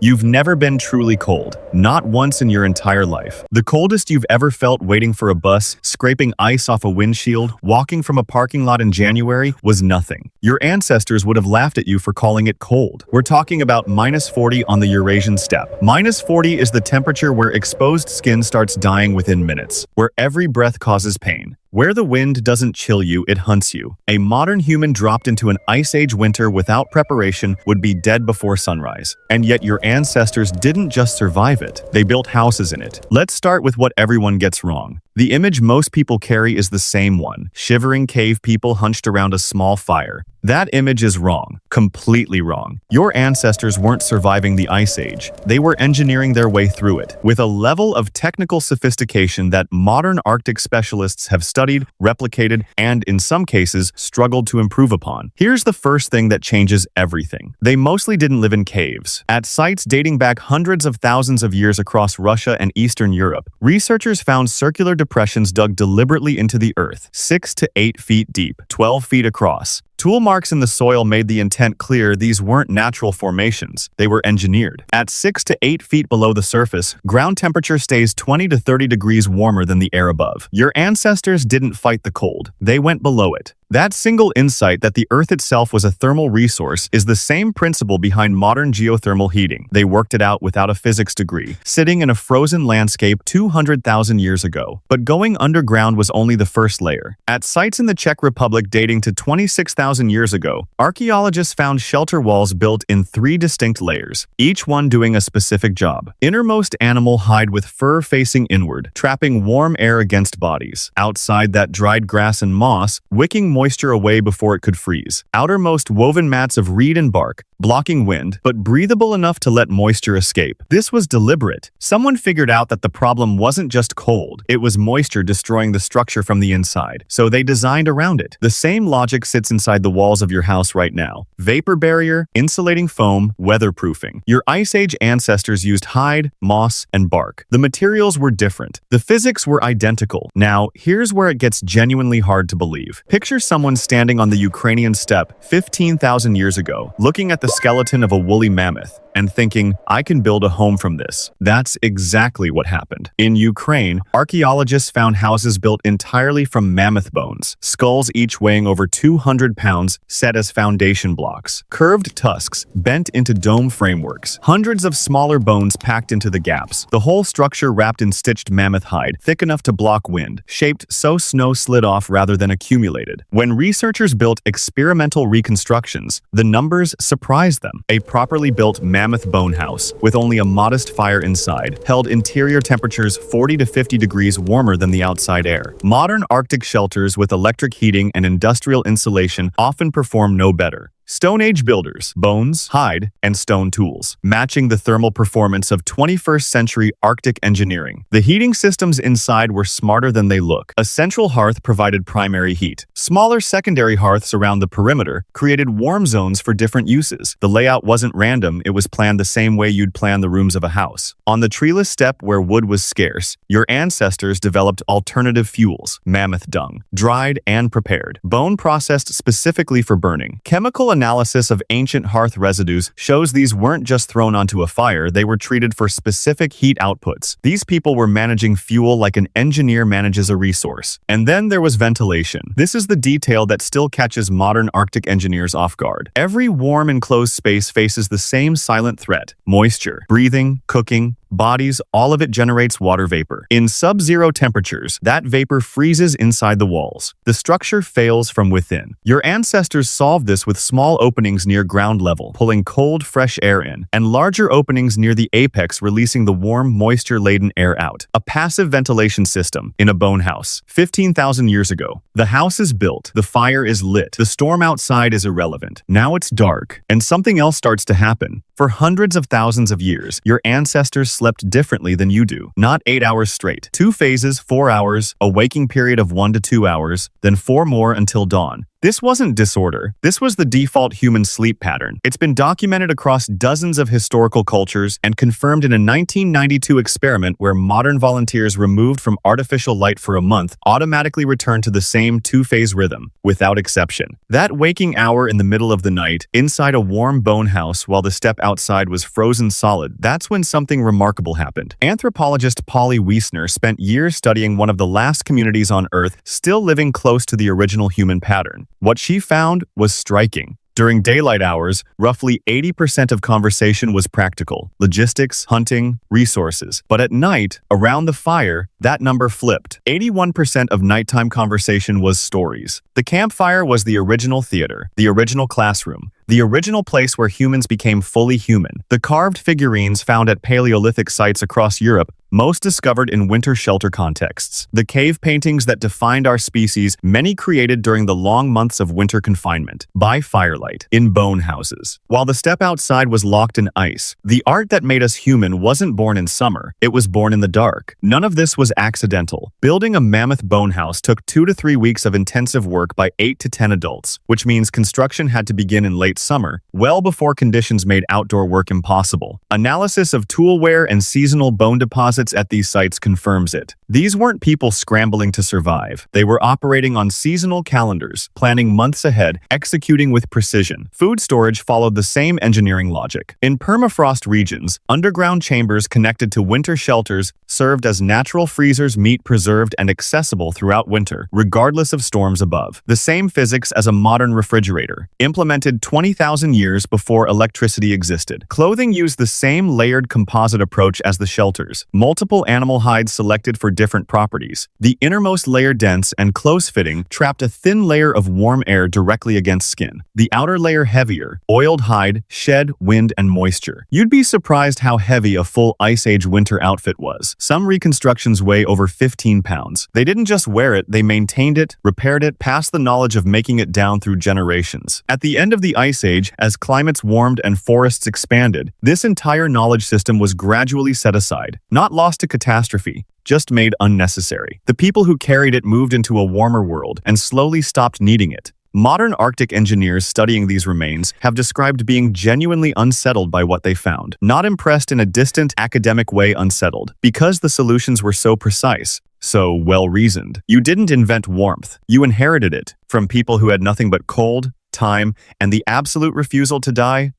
You've never been truly cold, not once in your entire life. The coldest you've ever felt waiting for a bus, scraping ice off a windshield, walking from a parking lot in January was nothing. Your ancestors would have laughed at you for calling it cold. We're talking about -40 on the Eurasian steppe. -40 is the temperature where exposed skin starts dying within minutes, where every breath causes pain. Where the wind doesn't chill you, it hunts you. A modern human dropped into an Ice Age winter without preparation would be dead before sunrise. And yet your ancestors didn't just survive it, they built houses in it. Let's start with what everyone gets wrong. The image most people carry is the same one: shivering cave people hunched around a small fire. That image is wrong, completely wrong. Your ancestors weren't surviving the Ice Age, they were engineering their way through it, with a level of technical sophistication that modern Arctic specialists have studied, replicated, and in some cases, struggled to improve upon. Here's the first thing that changes everything. They mostly didn't live in caves. At sites dating back hundreds of thousands of years across Russia and Eastern Europe, researchers found circular depressions dug deliberately into the earth, 6 to 8 feet deep, 12 feet across. Tool marks in the soil made the intent clear: these weren't natural formations, they were engineered. At 6 to 8 feet below the surface, ground temperature stays 20 to 30 degrees warmer than the air above. Your ancestors didn't fight the cold, they went below it. That single insight that the Earth itself was a thermal resource is the same principle behind modern geothermal heating. They worked it out without a physics degree, sitting in a frozen landscape 200,000 years ago. But going underground was only the first layer. At sites in the Czech Republic dating to 26,000 years ago, archaeologists found shelter walls built in 3 distinct layers, each one doing a specific job. Innermost animal hide with fur facing inward, trapping warm air against bodies. Outside that, dried grass and moss, wicking moisture away before it could freeze. Outermost, woven mats of reed and bark, blocking wind, but breathable enough to let moisture escape. This was deliberate. Someone figured out that the problem wasn't just cold, it was moisture destroying the structure from the inside, so they designed around it. The same logic sits inside the walls of your house right now. Vapor barrier, insulating foam, weatherproofing. Your Ice Age ancestors used hide, moss, and bark. The materials were different. The physics were identical. Now, here's where it gets genuinely hard to believe. Picture someone standing on the Ukrainian steppe 15,000 years ago, looking at the skeleton of a woolly mammoth, and thinking, I can build a home from this. That's exactly what happened. In Ukraine, archaeologists found houses built entirely from mammoth bones, skulls each weighing over 200 pounds, set as foundation blocks, curved tusks bent into dome frameworks, hundreds of smaller bones packed into the gaps, the whole structure wrapped in stitched mammoth hide, thick enough to block wind, shaped so snow slid off rather than accumulated. When researchers built experimental reconstructions, the numbers surprised them. A properly built mammoth bone house, with only a modest fire inside, held interior temperatures 40 to 50 degrees warmer than the outside air. Modern Arctic shelters with electric heating and industrial insulation often perform no better. Stone Age builders, bones, hide, and stone tools, matching the thermal performance of 21st century Arctic engineering. The heating systems inside were smarter than they look. A central hearth provided primary heat. Smaller secondary hearths around the perimeter created warm zones for different uses. The layout wasn't random, it was planned the same way you'd plan the rooms of a house. On the treeless steppe where wood was scarce, your ancestors developed alternative fuels: mammoth dung, dried and prepared, bone processed specifically for burning. Chemical analysis of ancient hearth residues shows these weren't just thrown onto a fire, they were treated for specific heat outputs. These people were managing fuel like an engineer manages a resource. And then there was ventilation. This is the detail that still catches modern Arctic engineers off guard. Every warm enclosed space faces the same silent threat: moisture. Breathing, cooking, bodies, all of it generates water vapor. In sub-zero temperatures, that vapor freezes inside the walls. The structure fails from within. Your ancestors solved this with small openings near ground level, pulling cold, fresh air in, and larger openings near the apex, releasing the warm, moisture-laden air out. A passive ventilation system in a bone house. 15,000 years ago. The house is built, the fire is lit, the storm outside is irrelevant. Now it's dark, and something else starts to happen. For hundreds of thousands of years, your ancestors slept differently than you do. Not 8 hours straight. 2 phases, 4 hours, a waking period of 1 to 2 hours, then 4 more until dawn. This wasn't disorder. This was the default human sleep pattern. It's been documented across dozens of historical cultures and confirmed in a 1992 experiment where modern volunteers removed from artificial light for a month automatically returned to the same two-phase rhythm, without exception. That waking hour in the middle of the night, inside a warm bone house while the step outside was frozen solid, that's when something remarkable happened. Anthropologist Polly Wiesner spent years studying one of the last communities on Earth still living close to the original human pattern. What she found was striking. During daylight hours, roughly 80% of conversation was practical, logistics, hunting, resources. But at night, around the fire, that number flipped. 81% of nighttime conversation was stories. The campfire was the original theater, the original classroom, the original place where humans became fully human. The carved figurines found at Paleolithic sites across Europe, most discovered in winter shelter contexts. The cave paintings that defined our species, many created during the long months of winter confinement, by firelight, in bone houses. While the step outside was locked in ice, the art that made us human wasn't born in summer, it was born in the dark. None of this was accidental. Building a mammoth bone house took 2 to 3 weeks of intensive work by 8 to 10 adults, which means construction had to begin in late summer, well before conditions made outdoor work impossible. Analysis of tool wear and seasonal bone deposits at these sites confirms it. These weren't people scrambling to survive. They were operating on seasonal calendars, planning months ahead, executing with precision. Food storage followed the same engineering logic. In permafrost regions, underground chambers connected to winter shelters served as natural freezers, meat preserved and accessible throughout winter, regardless of storms above. The same physics as a modern refrigerator, implemented 20,000 years before electricity existed. Clothing used the same layered composite approach as the shelters. Multiple animal hides selected for different properties. The innermost layer, dense and close-fitting, trapped a thin layer of warm air directly against skin. The outer layer, heavier, oiled hide, shed wind and moisture. You'd be surprised how heavy a full Ice Age winter outfit was. Some reconstructions weigh over 15 pounds. They didn't just wear it, they maintained it, repaired it, passed the knowledge of making it down through generations. At the end of the Ice Age, as climates warmed and forests expanded, this entire knowledge system was gradually set aside. Not lost to catastrophe, just made unnecessary. The people who carried it moved into a warmer world and slowly stopped needing it. Modern Arctic engineers studying these remains have described being genuinely unsettled by what they found. Not impressed in a distant, academic way, unsettled, because the solutions were so precise, so well-reasoned. You didn't invent warmth. You inherited it from people who had nothing but cold, time, and the absolute refusal to die.